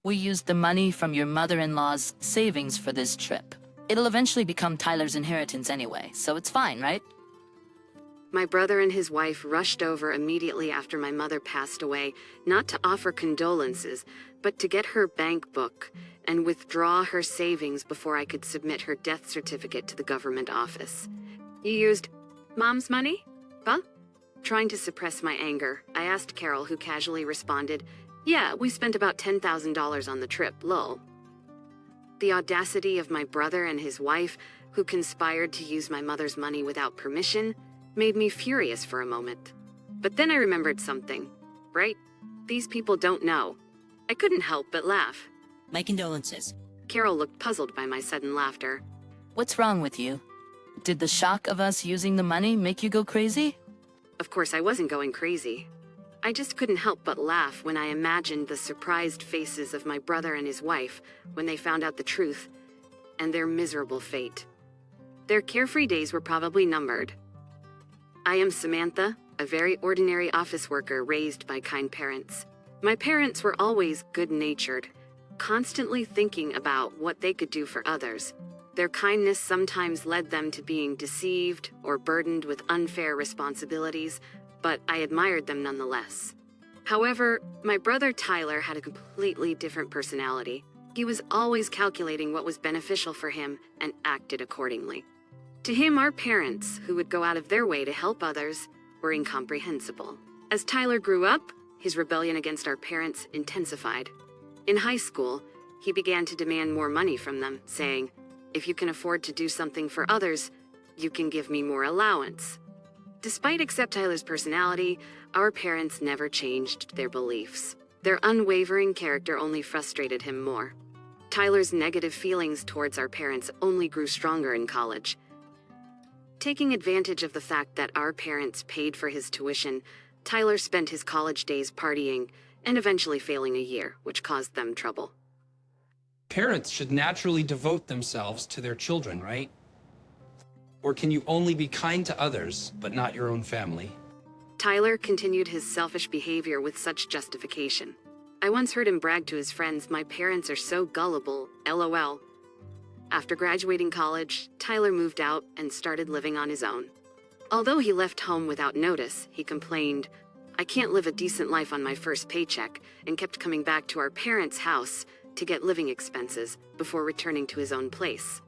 We used the money from your mother-in-law's savings for this trip. It'll eventually become Tyler's inheritance anyway, so it's fine, right? My brother and his wife rushed over immediately after my mother passed away, not to offer condolences, but to get her bank book and withdraw her savings before I could submit her death certificate to the government office. You used Mom's money? Huh? Trying to suppress my anger, I asked Carol, who casually responded, "Yeah, we spent about $10,000 on the trip, lol." The audacity of my brother and his wife, who conspired to use my mother's money without permission, made me furious for a moment. But then I remembered something, right? These people don't know. I couldn't help but laugh. My condolences. Carol looked puzzled by my sudden laughter. What's wrong with you? Did the shock of us using the money make you go crazy? Of course, I wasn't going crazy. I just couldn't help but laugh when I imagined the surprised faces of my brother and his wife when they found out the truth, and their miserable fate. Their carefree days were probably numbered. I am Samantha, a very ordinary office worker raised by kind parents. My parents were always good-natured, constantly thinking about what they could do for others. Their kindness sometimes led them to being deceived or burdened with unfair responsibilities, but I admired them nonetheless. However, my brother Tyler had a completely different personality. He was always calculating what was beneficial for him and acted accordingly. To him, our parents, who would go out of their way to help others, were incomprehensible. As Tyler grew up, his rebellion against our parents intensified. In high school, he began to demand more money from them, saying, "If you can afford to do something for others, you can give me more allowance." Despite accept Tyler's personality, our parents never changed their beliefs. Their unwavering character only frustrated him more. Tyler's negative feelings towards our parents only grew stronger in college. Taking advantage of the fact that our parents paid for his tuition, Tyler spent his college days partying and eventually failing a year, which caused them trouble. Parents should naturally devote themselves to their children, right? Or can you only be kind to others, but not your own family? Tyler continued his selfish behavior with such justification. I once heard him brag to his friends, "My parents are so gullible, LOL." After graduating college, Tyler moved out and started living on his own. Although he left home without notice, he complained, "I can't live a decent life on my first paycheck," and kept coming back to our parents' house to get living expenses before returning to his own place.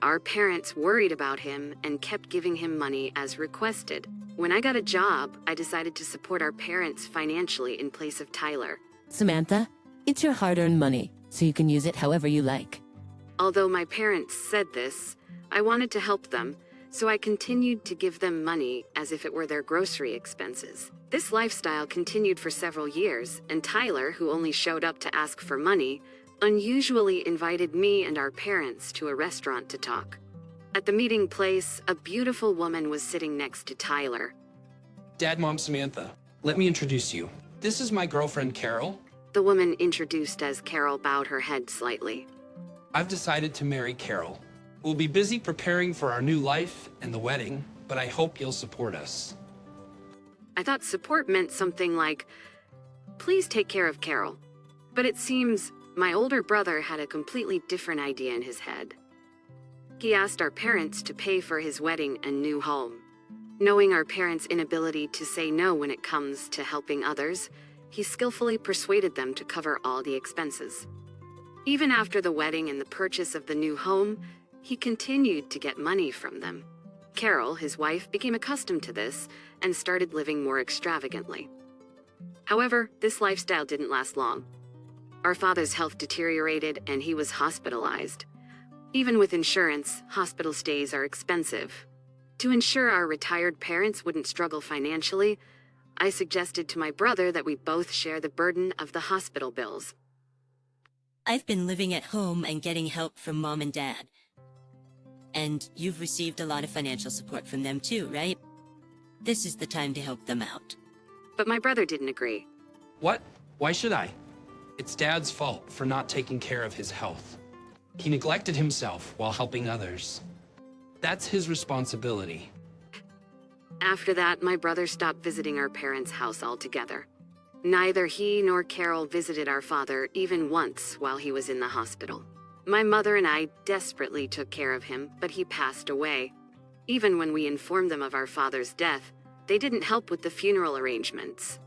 Our parents worried about him and kept giving him money as requested. When I got a job, I decided to support our parents financially in place of Tyler. Samantha, it's your hard-earned money, so you can use it however you like. Although my parents said this, I wanted to help them, so I continued to give them money as if it were their grocery expenses. This lifestyle continued for several years, and Tyler, who only showed up to ask for money, unusually invited me and our parents to a restaurant to talk. At the meeting place, a beautiful woman was sitting next to Tyler. Dad, Mom, Samantha, let me introduce you. This is my girlfriend, Carol. The woman introduced as Carol bowed her head slightly. I've decided to marry Carol. We'll be busy preparing for our new life and the wedding, but I hope you'll support us. I thought support meant something like, "Please take care of Carol." But it seems my older brother had a completely different idea in his head. He asked our parents to pay for his wedding and new home. Knowing our parents' inability to say no when it comes to helping others, he skillfully persuaded them to cover all the expenses. Even after the wedding and the purchase of the new home, he continued to get money from them. Carol, his wife, became accustomed to this and started living more extravagantly. However, this lifestyle didn't last long. Our father's health deteriorated and he was hospitalized. Even with insurance, hospital stays are expensive. To ensure our retired parents wouldn't struggle financially, I suggested to my brother that we both share the burden of the hospital bills. I've been living at home and getting help from Mom and Dad. And you've received a lot of financial support from them too, right? This is the time to help them out. But my brother didn't agree. What? Why should I? It's Dad's fault for not taking care of his health. He neglected himself while helping others. That's his responsibility. After that, my brother stopped visiting our parents' house altogether. Neither he nor Carol visited our father even once while he was in the hospital. My mother and I desperately took care of him, but he passed away. Even when we informed them of our father's death, they didn't help with the funeral arrangements.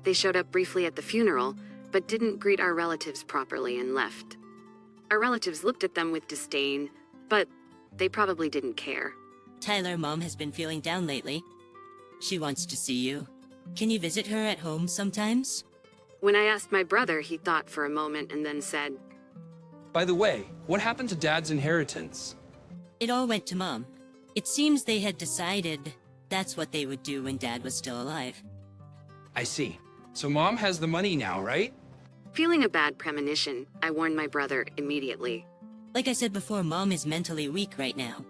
They showed up briefly at the funeral, but didn't greet our relatives properly and left. Our relatives looked at them with disdain, but they probably didn't care. Tyler, Mom has been feeling down lately. She wants to see you. Can you visit her at home sometimes? When I asked my brother, he thought for a moment and then said, By the way, what happened to Dad's inheritance? It all went to Mom. It seems they had decided that's what they would do when Dad was still alive. I see. So Mom has the money now, right? Feeling a bad premonition, I warned my brother immediately. Like I said before, Mom is mentally weak right now.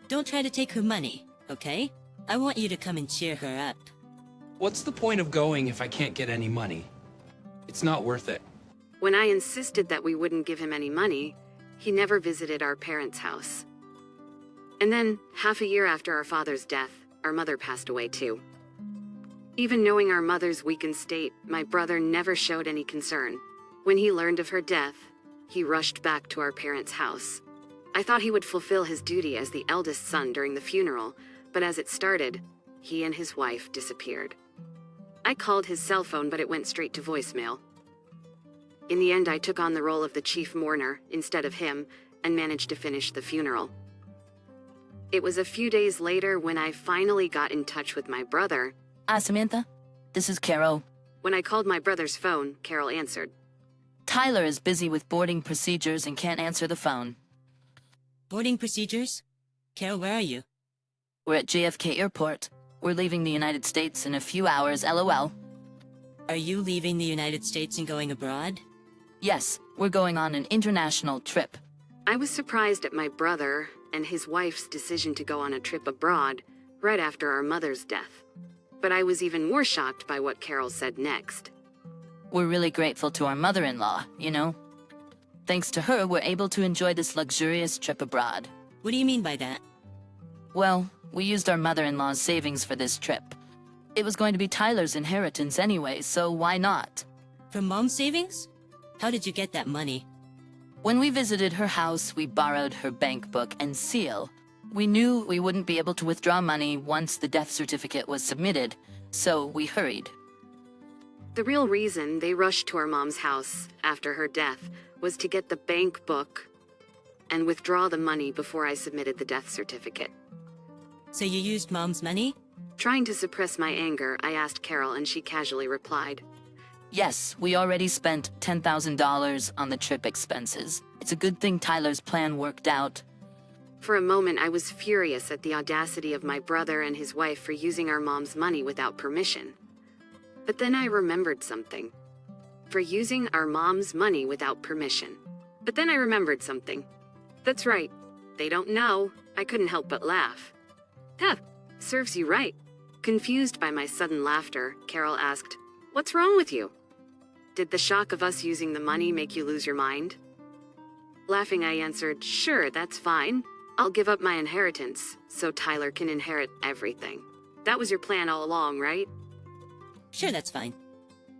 Don't try to take her money, okay? I want you to come and cheer her up. What's the point of going if I can't get any money? It's not worth it. When I insisted that we wouldn't give him any money, he never visited our parents' house. And then, half a year after our father's death, our mother passed away too. Even knowing our mother's weakened state, my brother never showed any concern. When he learned of her death, he rushed back to our parents' house. I thought he would fulfill his duty as the eldest son during the funeral, but as it started, he and his wife disappeared. I called his cell phone, but it went straight to voicemail. In the end, I took on the role of the chief mourner instead of him and managed to finish the funeral. It was a few days later when I finally got in touch with my brother. Samantha, this is Carol. When I called my brother's phone, Carol answered. Tyler is busy with boarding procedures and can't answer the phone. Boarding procedures? Carol, where are you? We're at JFK Airport. We're leaving the United States in a few hours, LOL. Are you leaving the United States and going abroad? Yes, we're going on an international trip. I was surprised at my brother and his wife's decision to go on a trip abroad right after our mother's death. But I was even more shocked by what Carol said next. We're really grateful to our mother-in-law, you know? Thanks to her, we're able to enjoy this luxurious trip abroad. What do you mean by that? Well, we used our mother-in-law's savings for this trip. It was going to be Tyler's inheritance anyway, so why not? From Mom's savings? How did you get that money? When we visited her house, we borrowed her bank book and SIL. We knew we wouldn't be able to withdraw money once the death certificate was submitted, so we hurried. The real reason they rushed to our mom's house after her death was to get the bank book and withdraw the money before I submitted the death certificate. So you used Mom's money? Trying to suppress my anger, I asked Carol and she casually replied, Yes, we already spent $10,000 on the trip expenses. It's a good thing Tyler's plan worked out. For a moment, I was furious at the audacity of my brother and his wife for using our mom's money without permission. But then I remembered something. For using our mom's money without permission. But then I remembered something. That's right. They don't know. I couldn't help but laugh. Huh, serves you right. Confused by my sudden laughter, Carol asked, What's wrong with you? Did the shock of us using the money make you lose your mind? Laughing, I answered, Sure, that's fine. I'll give up my inheritance, so Tyler can inherit everything. That was your plan all along, right? Sure, that's fine.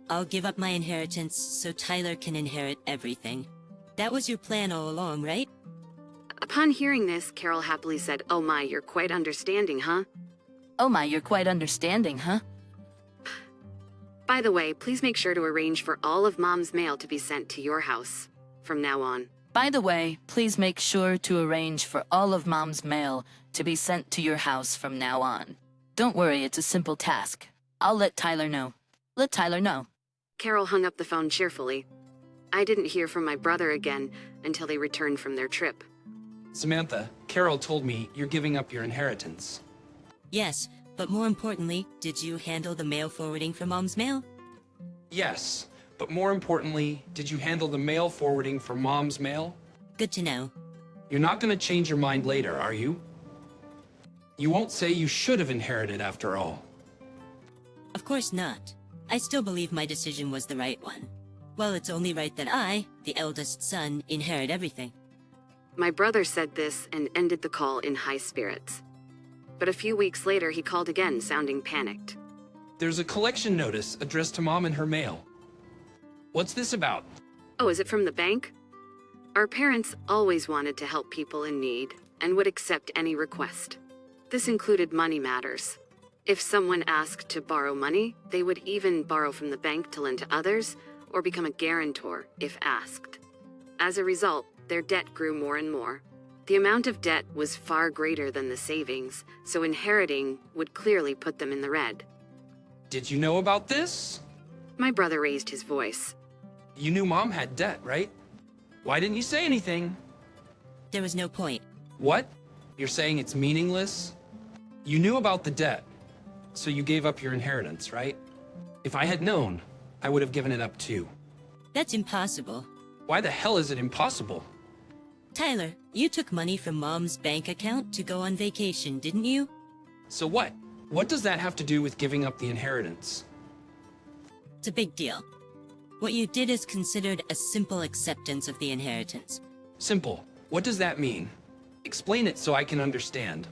I'll give up my inheritance so Tyler can inherit everything. That was your plan all along, right? Upon hearing this, Carol happily said, Oh my, you're quite understanding, huh? Oh my, you're quite understanding, huh? By the way, please make sure to arrange for all of Mom's mail to be sent to your house from now on. By the way, please make sure to arrange for all of Mom's mail to be sent to your house from now on. Don't worry, it's a simple task. I'll let Tyler know. Let Tyler know. Carol hung up the phone cheerfully. I didn't hear from my brother again until they returned from their trip. Samantha, Carol told me you're giving up your inheritance. Yes, but more importantly, did you handle the mail forwarding for Mom's mail? Yes, but more importantly, did you handle the mail forwarding for Mom's mail? Good to know. You're not going to change your mind later, are you? You won't say you should have inherited after all. Of course not. I still believe my decision was the right one. Well, it's only right that I, the eldest son, inherit everything. My brother said this and ended the call in high spirits. but a few weeks later he called again, sounding panicked. There's a collection notice addressed to Mom in her mail. What's this about? Oh, is it from the bank? Our parents always wanted to help people in need and would accept any request. This included money matters. If someone asked to borrow money, they would even borrow from the bank to lend to others or become a guarantor if asked. As a result, their debt grew more and more. The amount of debt was far greater than the savings, so inheriting would clearly put them in the red. Did you know about this? My brother raised his voice. You knew Mom had debt, right? Why didn't you say anything? There was no point. What? You're saying it's meaningless? You knew about the debt, so you gave up your inheritance, right? If I had known, I would have given it up too. That's impossible. Why the hell is it impossible? Tyler, you took money from Mom's bank account to go on vacation, didn't you? So what? What does that have to do with giving up the inheritance? It's a big deal. What you did is considered a simple acceptance of the inheritance. Simple. What does that mean? Explain it so I can understand.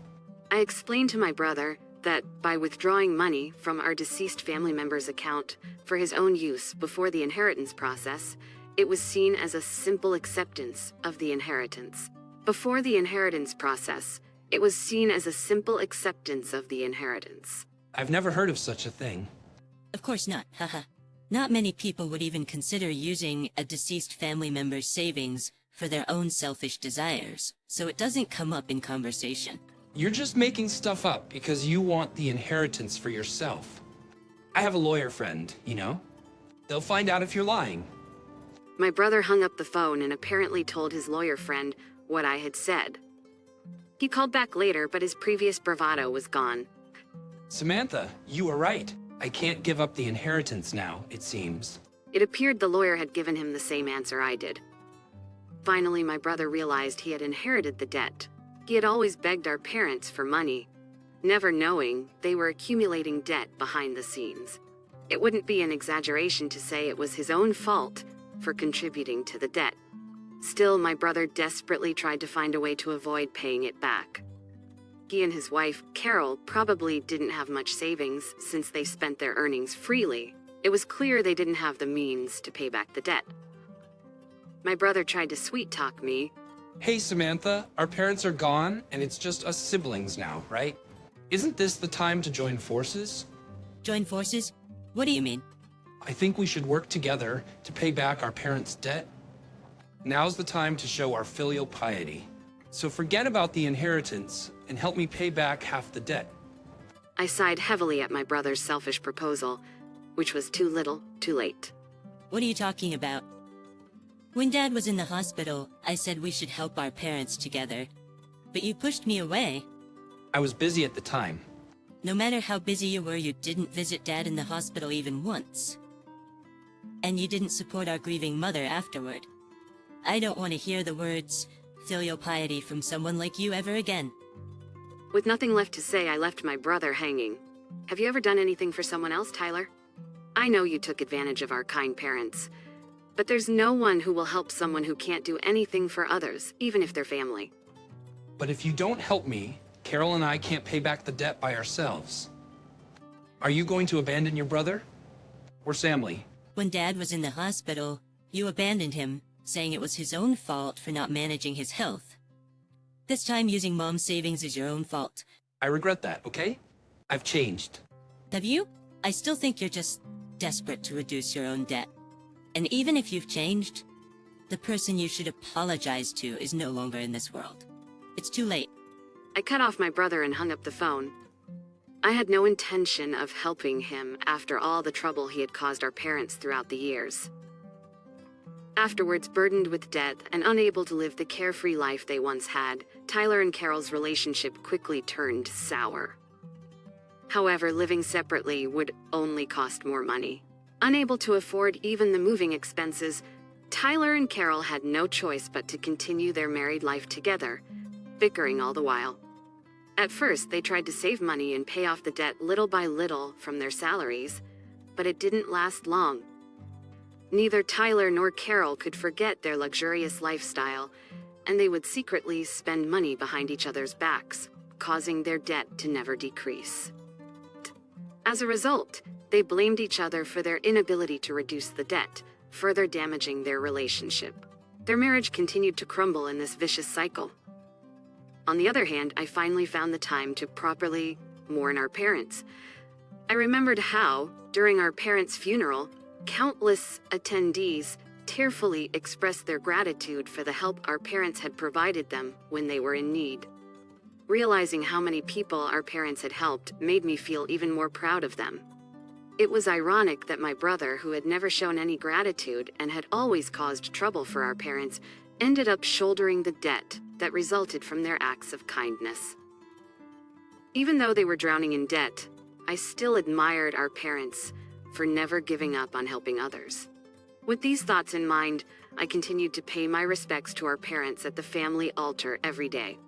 I explained to my brother that by withdrawing money from our deceased family member's account for his own use before the inheritance process, it was seen as a simple acceptance of the inheritance. Before the inheritance process, it was seen as a simple acceptance of the inheritance. I've never heard of such a thing. Of course not, haha. Not many people would even consider using a deceased family member's savings for their own selfish desires, so it doesn't come up in conversation. You're just making stuff up because you want the inheritance for yourself. I have a lawyer friend, you know? They'll find out if you're lying. My brother hung up the phone and apparently told his lawyer friend what I had said. He called back later, but his previous bravado was gone. Samantha, you were right. I can't give up the inheritance now, it seems. It appeared the lawyer had given him the same answer I did. Finally, my brother realized he had inherited the debt. He had always begged our parents for money, never knowing they were accumulating debt behind the scenes. It wouldn't be an exaggeration to say it was his own fault for contributing to the debt. Still, my brother desperately tried to find a way to avoid paying it back. He and his wife, Carol, probably didn't have much savings since they spent their earnings freely. It was clear they didn't have the means to pay back the debt. My brother tried to sweet-talk me. Hey, Samantha, our parents are gone, and it's just us siblings now, right? Isn't this the time to join forces? Join forces? What do you mean? I think we should work together to pay back our parents' debt. Now's the time to show our filial piety. So forget about the inheritance and help me pay back half the debt. I sighed heavily at my brother's selfish proposal, which was too little, too late. What are you talking about? When Dad was in the hospital, I said we should help our parents together. But you pushed me away. I was busy at the time. No matter how busy you were, you didn't visit Dad in the hospital even once. And you didn't support our grieving mother afterward. I don't want to hear the words filial piety from someone like you ever again. With nothing left to say, I left my brother hanging. Have you ever done anything for someone else, Tyler? I know you took advantage of our kind parents, but there's no one who will help someone who can't do anything for others, even if they're family. But if you don't help me, Carol and I can't pay back the debt by ourselves. Are you going to abandon your brother? We're family. When Dad was in the hospital, you abandoned him, saying it was his own fault for not managing his health. This time using Mom's savings is your own fault. I regret that, okay? I've changed. Have you? I still think you're just desperate to reduce your own debt. And even if you've changed, the person you should apologize to is no longer in this world. It's too late. I cut off my brother and hung up the phone. I had no intention of helping him after all the trouble he had caused our parents throughout the years. Afterwards, burdened with debt and unable to live the carefree life they once had, Tyler and Carol's relationship quickly turned sour. However, living separately would only cost more money. Unable to afford even the moving expenses, Tyler and Carol had no choice but to continue their married life together, bickering all the while. At first, they tried to save money and pay off the debt little by little from their salaries, but it didn't last long. Neither Tyler nor Carol could forget their luxurious lifestyle, and they would secretly spend money behind each other's backs. causing their debt to never decrease. As a result, they blamed each other for their inability to reduce the debt, further damaging their relationship. Their marriage continued to crumble in this vicious cycle. On the other hand, I finally found the time to properly mourn our parents. I remembered how, during our parents' funeral, countless attendees tearfully expressed their gratitude for the help our parents had provided them when they were in need. Realizing how many people our parents had helped made me feel even more proud of them. It was ironic that my brother, who had never shown any gratitude and had always caused trouble for our parents, ended up shouldering the debt that resulted from their acts of kindness. Even though they were drowning in debt, I still admired our parents for never giving up on helping others. With these thoughts in mind, I continued to pay my respects to our parents at the family altar every day.